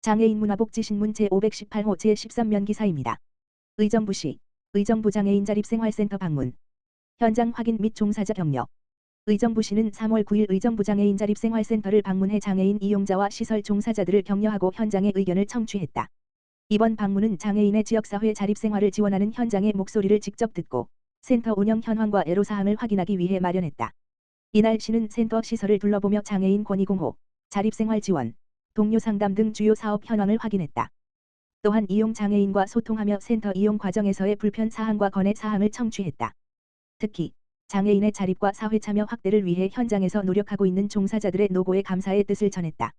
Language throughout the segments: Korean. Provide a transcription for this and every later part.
장애인 문화복지신문 제518호 제13면 기사입니다. 의정부시 의정부 장애인 자립생활센터 방문 현장 확인 및 종사자 격려. 의정부시는 3월 9일 의정부 장애인 자립생활센터를 방문해 장애인 이용자와 시설 종사자들을 격려하고 현장의 의견을 청취했다. 이번 방문은 장애인의 지역사회 자립생활을 지원하는 현장의 목소리를 직접 듣고 센터 운영 현황과 애로사항을 확인하기 위해 마련했다. 이날 시는 센터 시설을 둘러보며 장애인 권익옹호, 자립생활 지원, 동료 상담 등 주요 사업 현황을 확인했다. 또한 이용 장애인과 소통하며 센터 이용 과정에서의 불편 사항과 건의 사항을 청취했다. 특히 장애인의 자립과 사회 참여 확대를 위해 현장에서 노력하고 있는 종사자들의 노고에 감사의 뜻을 전했다.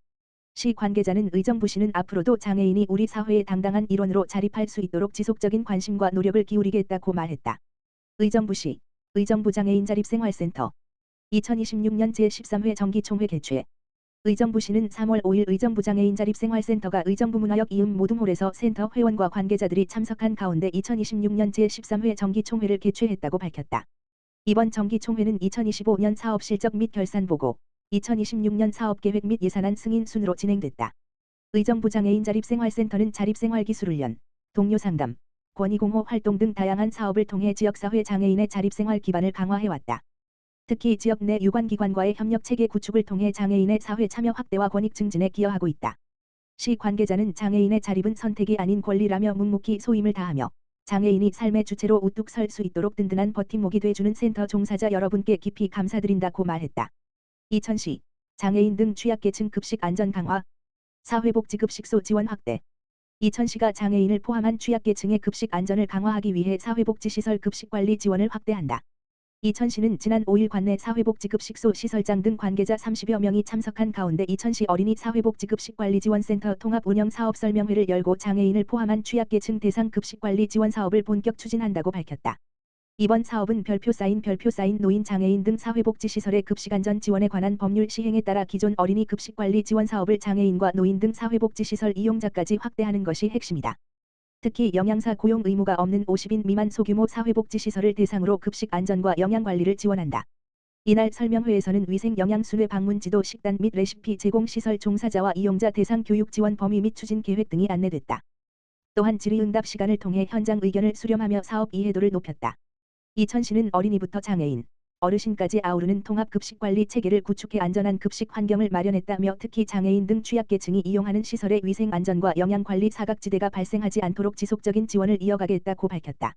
시 관계자는 의정부시는 앞으로도 장애인이 우리 사회의 당당한 일원으로 자립할 수 있도록 지속적인 관심과 노력을 기울이겠다고 말했다. 의정부시 의정부 장애인 자립생활센터 2026년 제13회 정기총회 개최. 의정부시는 3월 5일 의정부 장애인 자립생활센터가 의정부문화역 이음 모둠홀에서 센터 회원과 관계자들이 참석한 가운데 2026년 제13회 정기총회를 개최했다고 밝혔다. 이번 정기총회는 2025년 사업 실적 및 결산 보고, 2026년 사업계획 및 예산안 승인 순으로 진행됐다. 의정부 장애인 자립생활센터는 자립생활기술훈련, 동료 상담, 권익옹호 활동 등 다양한 사업을 통해 지역사회 장애인의 자립생활 기반을 강화해왔다. 특히 지역 내 유관기관과의 협력체계 구축을 통해 장애인의 사회 참여 확대와 권익 증진에 기여하고 있다. 시 관계자는 장애인의 자립은 선택이 아닌 권리라며 묵묵히 소임을 다하며 장애인이 삶의 주체로 우뚝 설 수 있도록 든든한 버팀목이 돼주는 센터 종사자 여러분께 깊이 감사드린다고 말했다. 이천시 장애인 등 취약계층 급식 안전 강화, 사회복지급식소 지원 확대. 이천시가 장애인을 포함한 취약계층의 급식 안전을 강화하기 위해 사회복지시설 급식관리 지원을 확대한다. 이천시는 지난 5일 관내 사회복지급식소 시설장 등 관계자 30여 명이 참석한 가운데 이천시 어린이 사회복지급식관리지원센터 통합운영사업 설명회를 열고 장애인을 포함한 취약계층 대상 급식관리 지원 사업을 본격 추진한다고 밝혔다. 이번 사업은 별표 사인 노인 장애인 등 사회복지시설의 급식안전 지원에 관한 법률 시행에 따라 기존 어린이 급식관리 지원 사업을 장애인과 노인 등 사회복지시설 이용자까지 확대하는 것이 핵심이다. 특히 영양사 고용 의무가 없는 50인 미만 소규모 사회복지시설을 대상으로 급식 안전과 영양관리를 지원한다. 이날 설명회에서는 위생영양순회 방문지도 식단 및 레시피 제공 시설 종사자와 이용자 대상 교육 지원 범위 및 추진 계획 등이 안내됐다. 또한 질의응답 시간을 통해 현장 의견을 수렴하며 사업 이해도를 높였다. 이천시는 어린이부터 장애인, 어르신까지 아우르는 통합급식관리 체계를 구축해 안전한 급식 환경을 마련했다며 특히 장애인 등 취약계층이 이용하는 시설의 위생안전과 영양관리 사각지대가 발생하지 않도록 지속적인 지원을 이어가겠다고 밝혔다.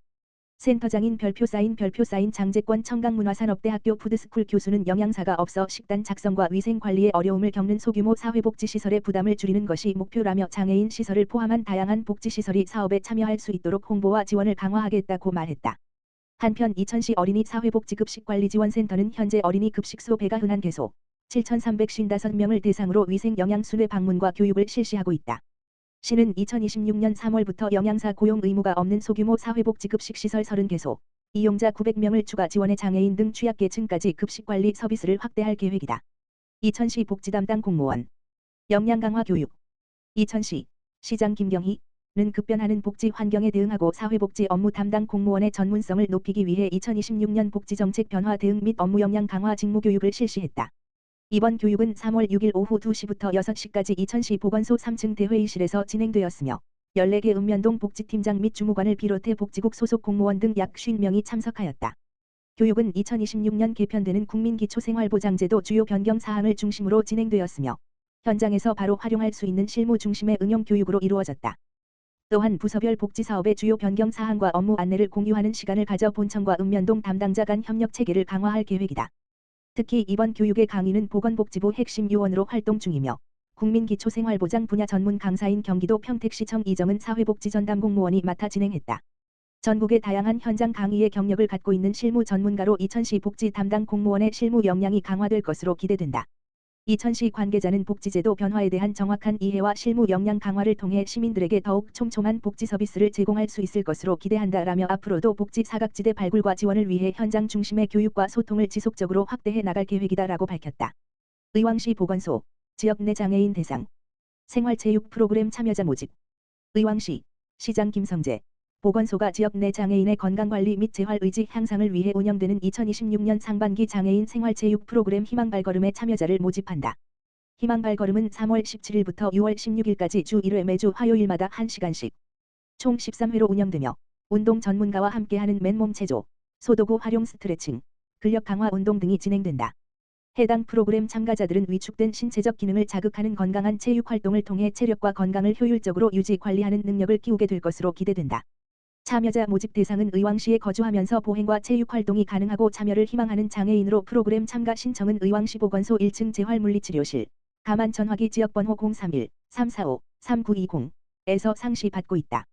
센터장인 별표 사인 장재권 청강문화산업대학교 푸드스쿨 교수는 영양사가 없어 식단 작성과 위생관리에 어려움을 겪는 소규모 사회복지시설의 부담을 줄이는 것이 목표라며 장애인 시설을 포함한 다양한 복지시설이 사업에 참여할 수 있도록 홍보와 지원을 강화하겠다고 말했다. 한편 이천시 어린이 사회복지급식관리지원센터는 현재 어린이 급식소 배가 흔한 개소 7,355명을 대상으로 위생영양순회 방문과 교육을 실시하고 있다. 시는 2026년 3월부터 영양사 고용 의무가 없는 소규모 사회복지급식시설 30개소, 이용자 900명을 추가 지원해 장애인 등 취약계층까지 급식관리 서비스를 확대할 계획이다. 이천시 복지담당 공무원 역량강화 교육. 이천시 시장 김경희 는 급변하는 복지 환경에 대응하고 사회복지 업무 담당 공무원의 전문성을 높이기 위해 2026년 복지정책 변화 대응 및 업무 역량 강화 직무교육을 실시했다. 이번 교육은 3월 6일 오후 2시부터 6시까지 이천시 보건소 3층 대회의실에서 진행되었으며 14개 읍면동 복지팀장 및 주무관을 비롯해 복지국 소속 공무원 등 약 50명이 참석하였다. 교육은 2026년 개편되는 국민기초생활보장제도 주요 변경 사항을 중심으로 진행되었으며 현장에서 바로 활용할 수 있는 실무 중심의 응용 교육으로 이루어졌다. 또한 부서별 복지사업의 주요 변경 사항과 업무 안내를 공유하는 시간을 가져 본청과 읍면동 담당자 간 협력 체계를 강화할 계획이다. 특히 이번 교육의 강의는 보건복지부 핵심 요원으로 활동 중이며 국민기초생활보장 분야 전문 강사인 경기도 평택시청 이정은 사회복지전담 공무원이 맡아 진행했다. 전국의 다양한 현장 강의의 경력을 갖고 있는 실무 전문가로 이천시 복지 담당 공무원의 실무 역량이 강화될 것으로 기대된다. 이천시 관계자는 복지제도 변화에 대한 정확한 이해와 실무 역량 강화를 통해 시민들에게 더욱 촘촘한 복지 서비스를 제공할 수 있을 것으로 기대한다라며 앞으로도 복지 사각지대 발굴과 지원을 위해 현장 중심의 교육과 소통을 지속적으로 확대해 나갈 계획이다라고 밝혔다. 의왕시 보건소 지역 내 장애인 대상 생활체육 프로그램 참여자 모집. 의왕시 시장 김성재 보건소가 지역 내 장애인의 건강관리 및 재활의지 향상을 위해 운영되는 2026년 상반기 장애인 생활체육 프로그램 희망발걸음에 참여자를 모집한다. 희망 발걸음은 3월 17일부터 6월 16일까지 주 1회 매주 화요일마다 1시간씩 총 13회로 운영되며 운동 전문가와 함께하는 맨몸 체조, 소도구 활용 스트레칭, 근력 강화 운동 등이 진행된다. 해당 프로그램 참가자들은 위축된 신체적 기능을 자극하는 건강한 체육 활동을 통해 체력과 건강을 효율적으로 유지 관리하는 능력을 키우게 될 것으로 기대된다. 참여자 모집 대상은 의왕시에 거주하면서 보행과 체육 활동이 가능하고 참여를 희망하는 장애인으로 프로그램 참가 신청은 의왕시 보건소 1층 재활물리치료실 가만 전화기 지역번호 031-345-3920에서 상시 받고 있다.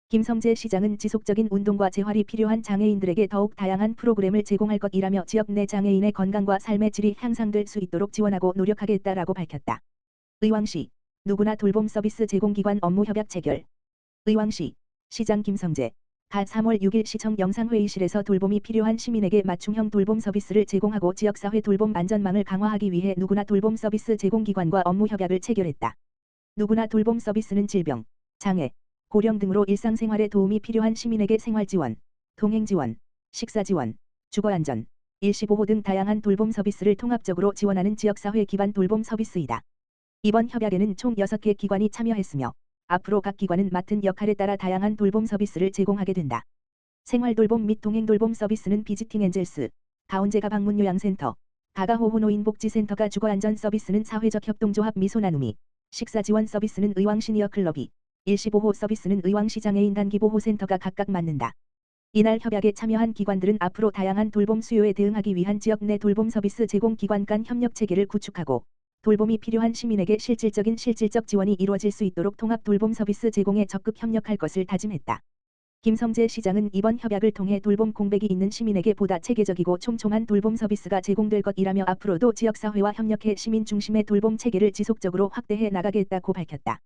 김성재 시장은 지속적인 운동과 재활이 필요한 장애인들에게 더욱 다양한 프로그램을 제공할 것이라며 지역 내 장애인의 건강과 삶의 질이 향상될 수 있도록 지원하고 노력하겠다라고 밝혔다. 의왕시 누구나 돌봄 서비스 제공기관 업무 협약 체결. 의왕시 시장 김성재 가 3월 6일 시청 영상회의실에서 돌봄이 필요한 시민에게 맞춤형 돌봄 서비스를 제공하고 지역사회 돌봄 안전망을 강화하기 위해 누구나 돌봄 서비스 제공기관과 업무 협약을 체결했다. 누구나 돌봄 서비스는 질병, 장애, 고령 등으로 일상생활에 도움이 필요한 시민에게 생활지원, 동행지원, 식사지원, 주거안전, 일시보호 등 다양한 돌봄 서비스를 통합적으로 지원하는 지역사회 기반 돌봄 서비스이다. 이번 협약에는 총 6개 기관이 참여했으며 앞으로 각 기관은 맡은 역할에 따라 다양한 돌봄 서비스를 제공하게 된다. 생활돌봄 및 동행돌봄 서비스는 비지팅 엔젤스, 가온제가 방문요양센터, 가가호호노인복지센터가 주거안전 서비스는 사회적 협동조합 미소나눔이, 식사지원 서비스는 의왕시니어클럽이, 일시보호 서비스는 의왕시 장애인 단기보호센터가 각각 맡는다. 이날 협약에 참여한 기관들은 앞으로 다양한 돌봄 수요에 대응하기 위한 지역 내 돌봄 서비스 제공 기관 간 협력 체계를 구축하고 돌봄이 필요한 시민에게 실질적 지원이 이루어질 수 있도록 통합 돌봄 서비스 제공에 적극 협력할 것을 다짐했다. 김성재 시장은 이번 협약을 통해 돌봄 공백이 있는 시민에게 보다 체계적이고 촘촘한 돌봄 서비스가 제공될 것이라며 앞으로도 지역사회와 협력해 시민 중심의 돌봄 체계를 지속적으로 확대해 나가겠다고 밝혔다.